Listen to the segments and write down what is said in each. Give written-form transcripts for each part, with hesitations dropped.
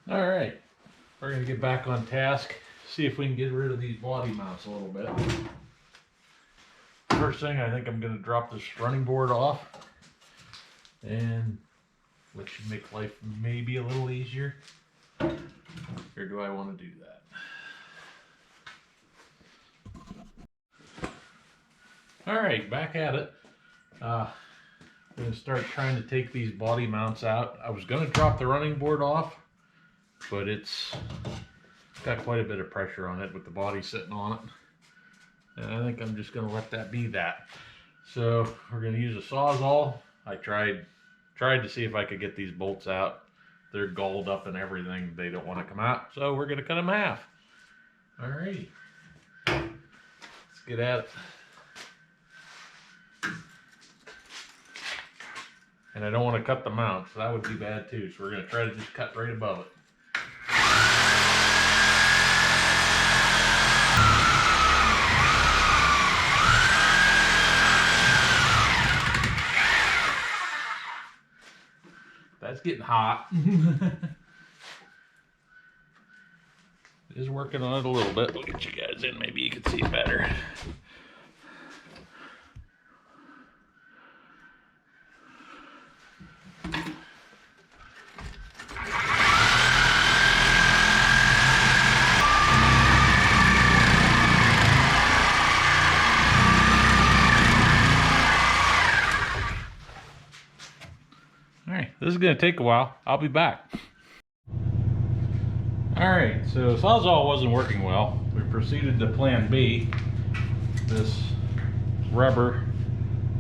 All right, we're gonna get back on task, see if we can get rid of these body mounts a little bit. First thing, I think I'm gonna drop this running board off and which should make life maybe a little easier. Or do I want to do that? All right, back at it. I'm going to start trying to take these body mounts out. I was going to drop the running board off, but it's got quite a bit of pressure on it with the body sitting on it. And I think I'm just going to let that be that. So we're going to use a Sawzall. I tried to see if I could get these bolts out. They're galled up and everything. They don't want to come out. So we're going to cut them in half. All right. Let's get at it. And I don't want to cut the mount, so that would be bad too. So we're going to try to just cut right above it. That's getting hot. It is working on it a little bit. We'll get you guys in, maybe you can see it better. This is going to take a while. I'll be back. Alright, so Sawzall wasn't working well. We proceeded to plan B. This rubber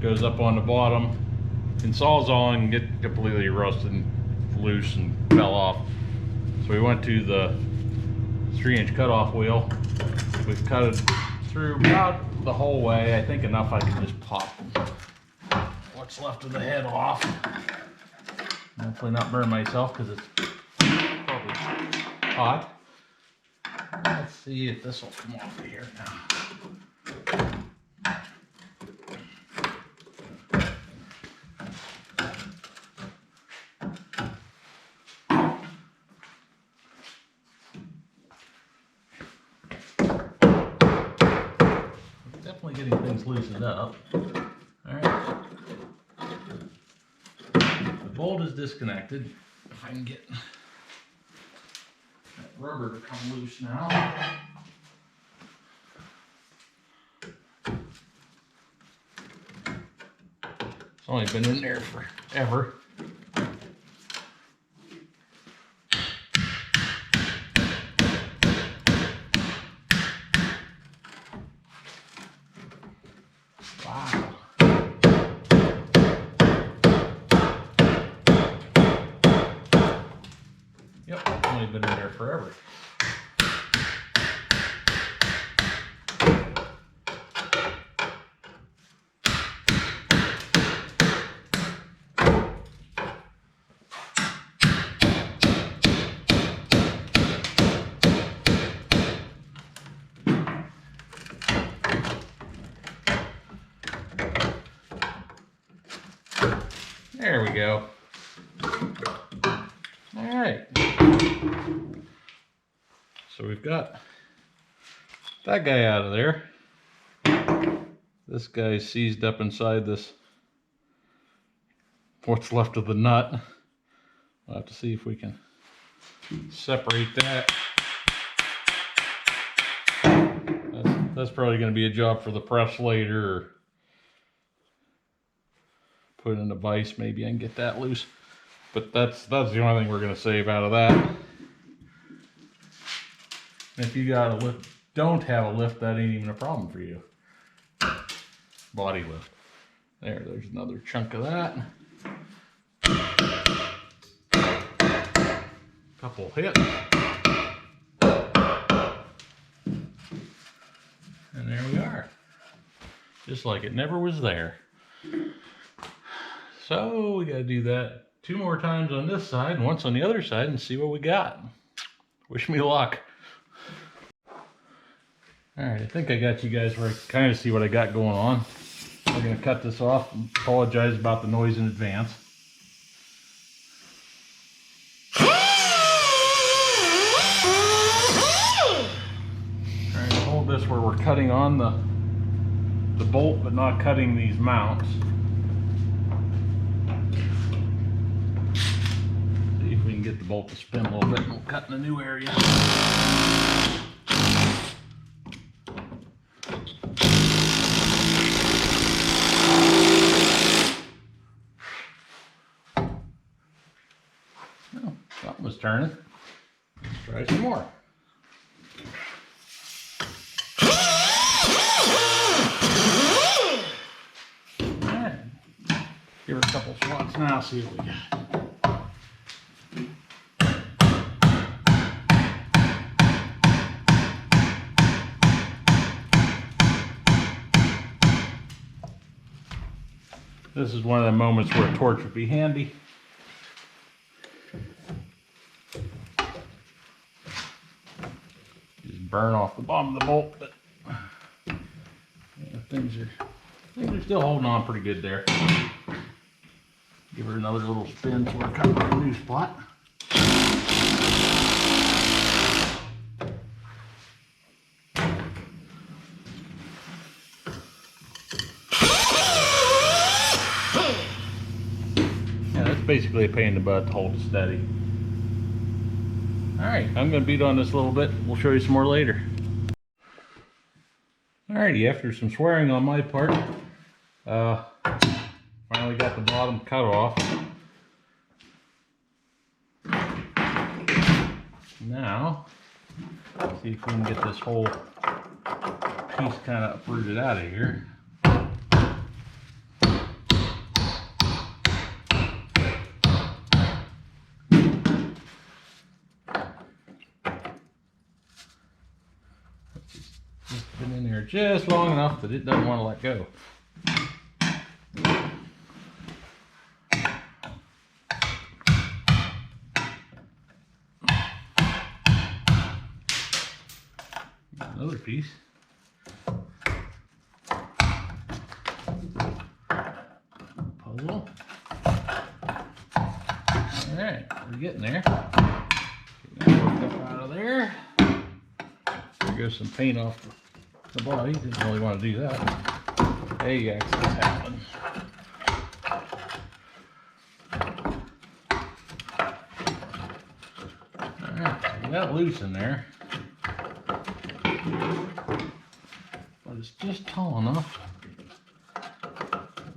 goes up on the bottom. In Sawzall and get completely rusted and loose and fell off. So we went to the 3-inch cutoff wheel. We've cut it through about the whole way. I think enough I can just pop what's left of the head off. Hopefully not burn myself because it's probably hot. Let's see if this will come off of here now. Definitely getting things loosened up. Alright. The bolt is disconnected. If I can get that rubber to come loose now. It's only been in there forever. Wow. Yep, only been in there forever. There we go. All right. So we've got that guy out of there. This guy's seized up inside this, what's left of the nut. We'll have to see if we can separate that. That's probably going to be a job for the press later, or put in a vise. Maybe I can get that loose. But that's the only thing we're going to save out of that. And if you got a lift, don't have a lift, that ain't even a problem for you. Body lift. There's another chunk of that. Couple hits. And there we are. Just like it never was there. So we got to do that 2 more times on this side and once on the other side and see what we got. Wish me luck. Alright, I think I got you guys where I can kind of see what I got going on. I'm going to cut this off and apologize about the noise in advance. this where we're cutting on the bolt but not cutting these mounts. See if we can get the bolt to spin a little bit and we'll cut in a new area. Oh, something was turning. Let's try some more. Give her a couple swats now, see what we got. This is one of the moments where a torch would be handy. Just burn off the bottom of the bolt, but yeah, things are still holding on pretty good there. Give her another little spin so we're cutting a new spot. Yeah, that's basically a pain in the butt to hold it steady. Alright, I'm going to beat on this a little bit. We'll show you some more later. Alrighty, after some swearing on my part, finally got the bottom cut off. Now, let's see if we can get this whole piece kind of uprooted out of here. It's been in there just long enough that it doesn't want to let go. Another piece. Puzzle. Alright, we're getting there. Get that worked up out of there. There goes some paint off the body. Didn't really want to do that. Hey, accidents happen. Alright, so we got it loose in there. But it's just tall enough.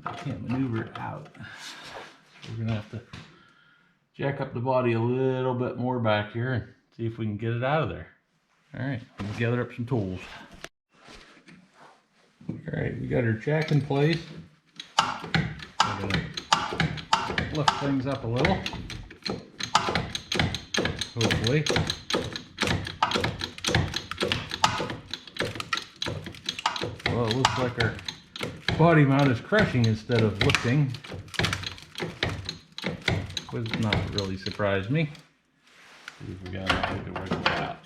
I can't maneuver it out. So we're going to have to jack up the body a little bit more back here and see if we can get it out of there. Alright, let's gather up some tools. Alright, we got our jack in place. We're going to lift things up a little. Hopefully. Well, it looks like our body mount is crushing instead of lifting, which does not really surprise me. See if we got anything to work it out.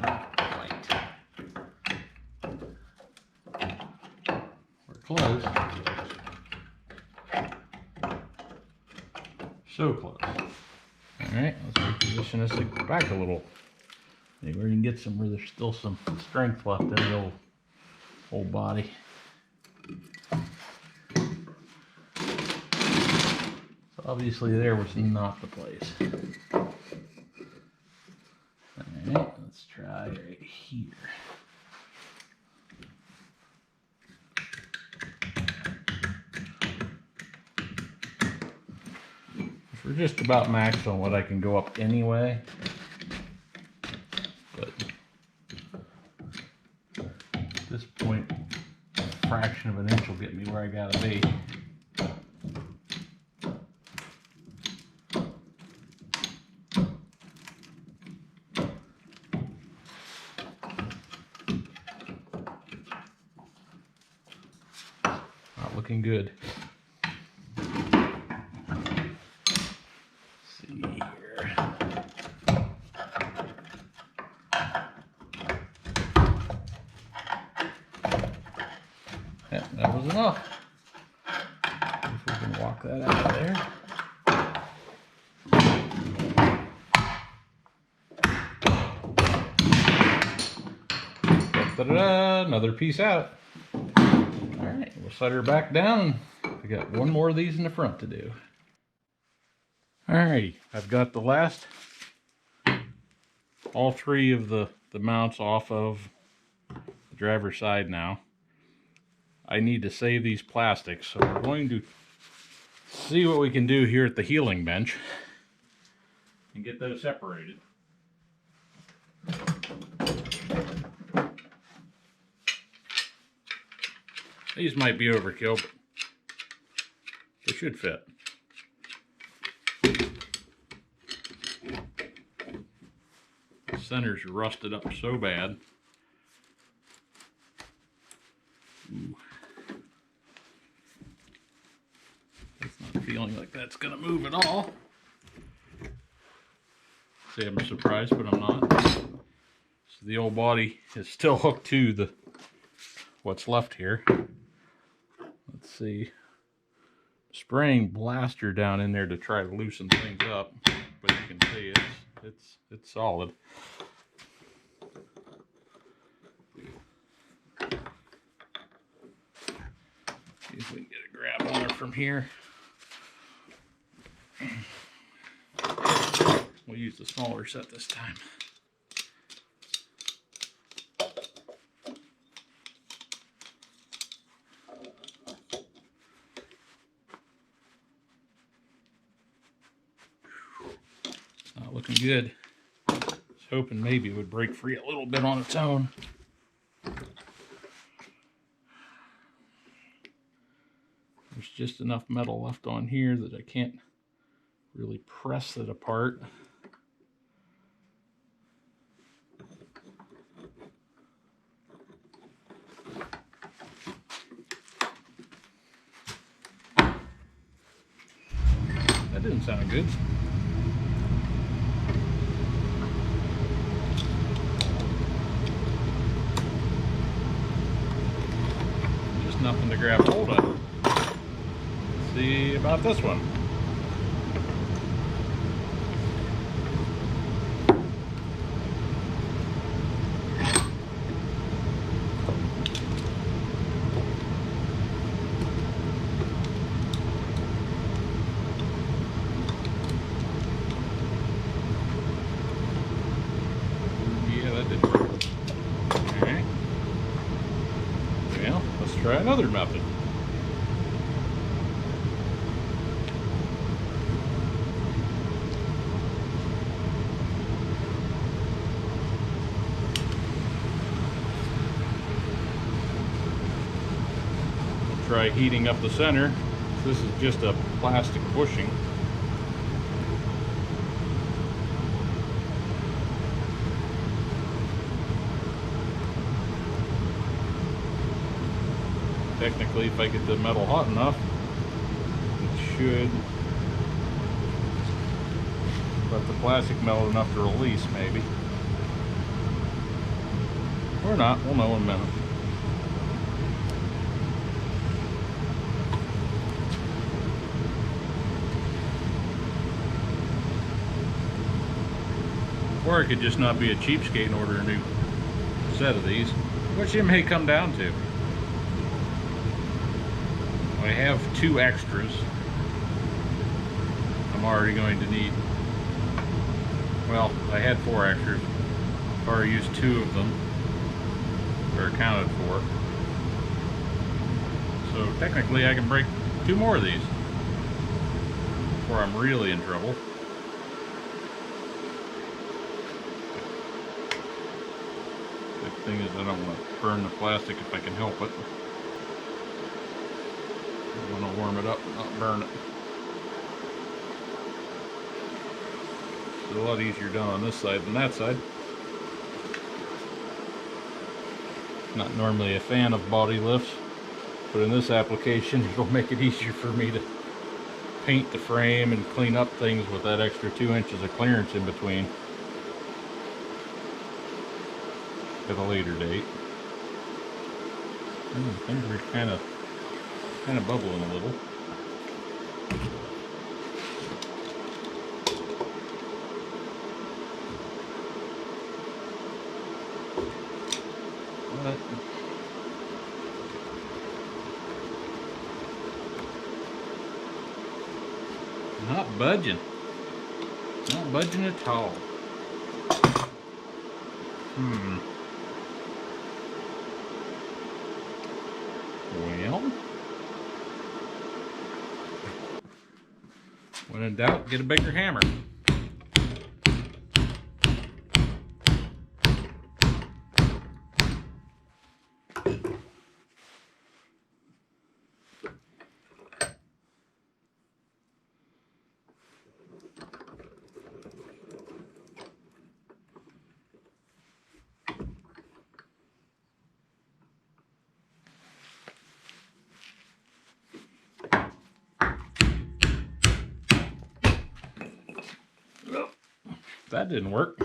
Not quite. We're close. So close. Alright, let's reposition this back a little. Maybe we can get some where there's still some strength left in the old body. So obviously there was not the place. Alright, let's try right here. We're just about maxed on what I can go up anyway. But at this point, a fraction of an inch will get me where I gotta be. Not looking good. That was enough. If we can walk that out of there. Ta-da-da, another piece out. All right, we'll set her back down. We got one more of these in the front to do. All right, I've got the last, all three of the mounts off of the driver's side now. I need to save these plastics, so we're going to see what we can do here at the healing bench and get those separated. These might be overkill, but they should fit. The center's rusted up so bad. Ooh. It's not feeling like that's gonna move at all. See, I'm surprised, but I'm not. So the old body is still hooked to the what's left here. Let's see. Spraying blaster down in there to try to loosen things up, but you can see it's solid. See if we can get a grab on her from here. We'll use the smaller set this time. Not looking good. I was hoping maybe it would break free a little bit on its own. There's just enough metal left on here that I can't really press it apart. That didn't sound good. Just nothing to grab hold of. Let's see about this one. Try another method. Try heating up the center. This is just a plastic bushing. Technically, if I get the metal hot enough, it should let the plastic melt enough to release, maybe. Or not, we'll know in a minute. Or it could just not be a cheapskate and order a new set of these, which it may come down to. I have 2 extras. I'm already going to need, well, I had 4 extras. I've already used 2 of them. They're accounted for. So technically I can break 2 more of these before I'm really in trouble. The thing is, I don't want to burn the plastic if I can help it. I want to warm it up and not burn it. It's a lot easier done on this side than that side. Not normally a fan of body lifts, but in this application it'll make it easier for me to paint the frame and clean up things with that extra 2 inches of clearance in between at a later date. Things are kind of bubbling a little. but not budging. Not budging at all. Well, when in doubt, get a bigger hammer. That didn't work.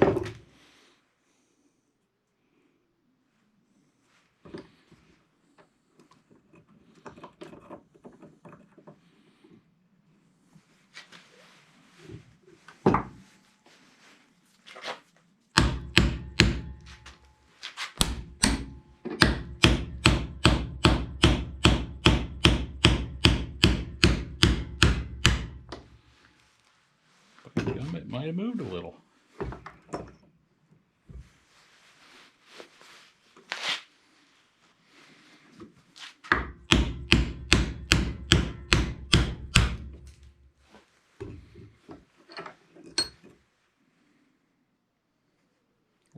It might have moved a little.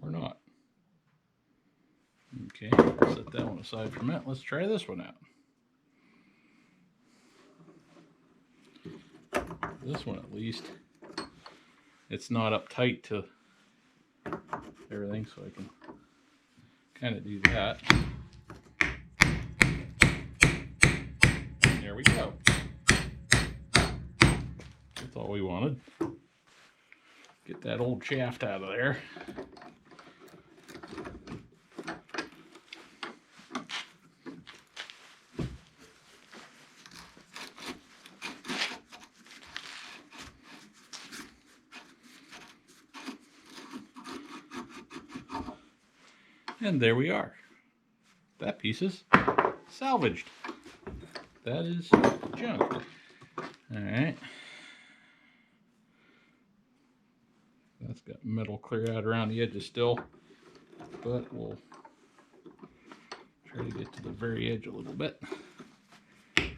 Or not. Okay, set that one aside for a minute. Let's try this one out. This one, at least, it's not uptight to everything, so I can kind of do that. There we go. That's all we wanted. Get that old shaft out of there. And there we are. That piece is salvaged. That is junk. Alright. That's got metal clear out around the edges still, but we'll try to get to the very edge a little bit. There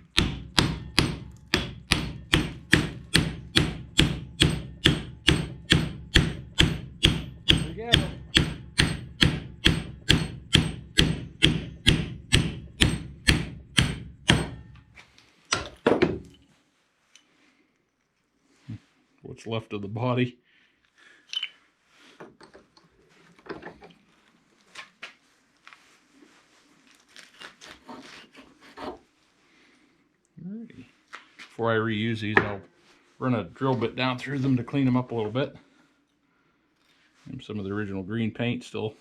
we go. What's left of the body. Alrighty. Before I reuse these, I'll run a drill bit down through them to clean them up a little bit. And some of the original green paint still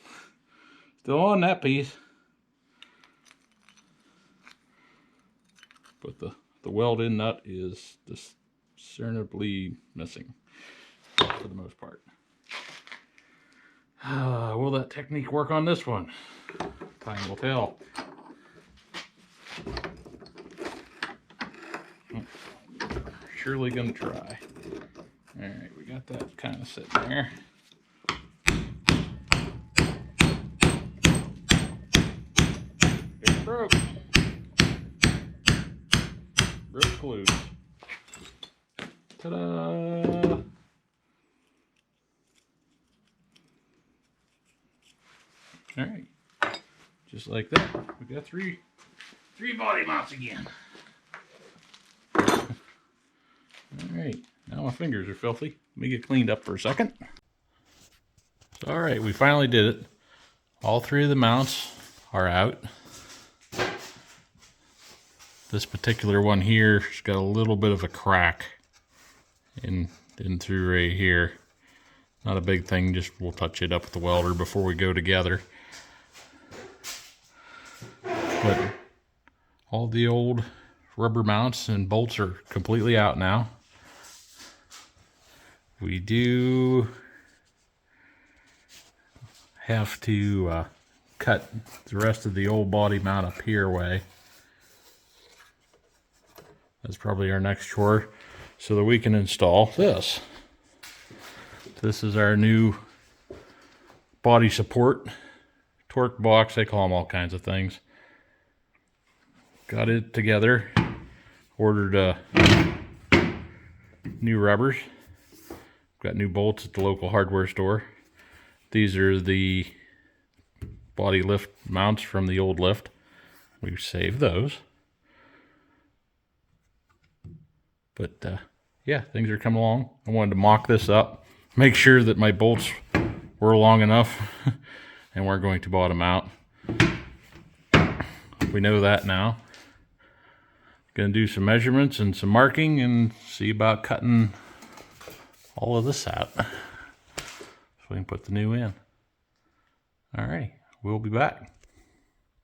on that piece. But the weld-in nut is discernibly missing for the most part. Will that technique work on this one? Time will tell. Surely gonna try. Alright, we got that kind of sitting there. It broke. Broke loose. Ta-da! Alright. Just like that. We got three body mounts again. Alright, now my fingers are filthy. Let me get cleaned up for a second. So, alright, we finally did it. All three of the mounts are out. This particular one here has got a little bit of a crack in through right here. Not a big thing, just we'll touch it up with the welder before we go together. But all the old rubber mounts and bolts are completely out now. We do have to cut the rest of the old body mount up here way. That's probably our next chore, so that we can install this. This is our new body support torque box. They call them all kinds of things. Got it together. Ordered new rubbers. Got new bolts at the local hardware store. These are the body lift mounts from the old lift. We've saved those. But yeah, things are coming along. I wanted to mock this up, make sure that my bolts were long enough and weren't going to bottom out. We know that now. Gonna do some measurements and some marking and see about cutting all of this out so we can put the new in. All right, we'll be back.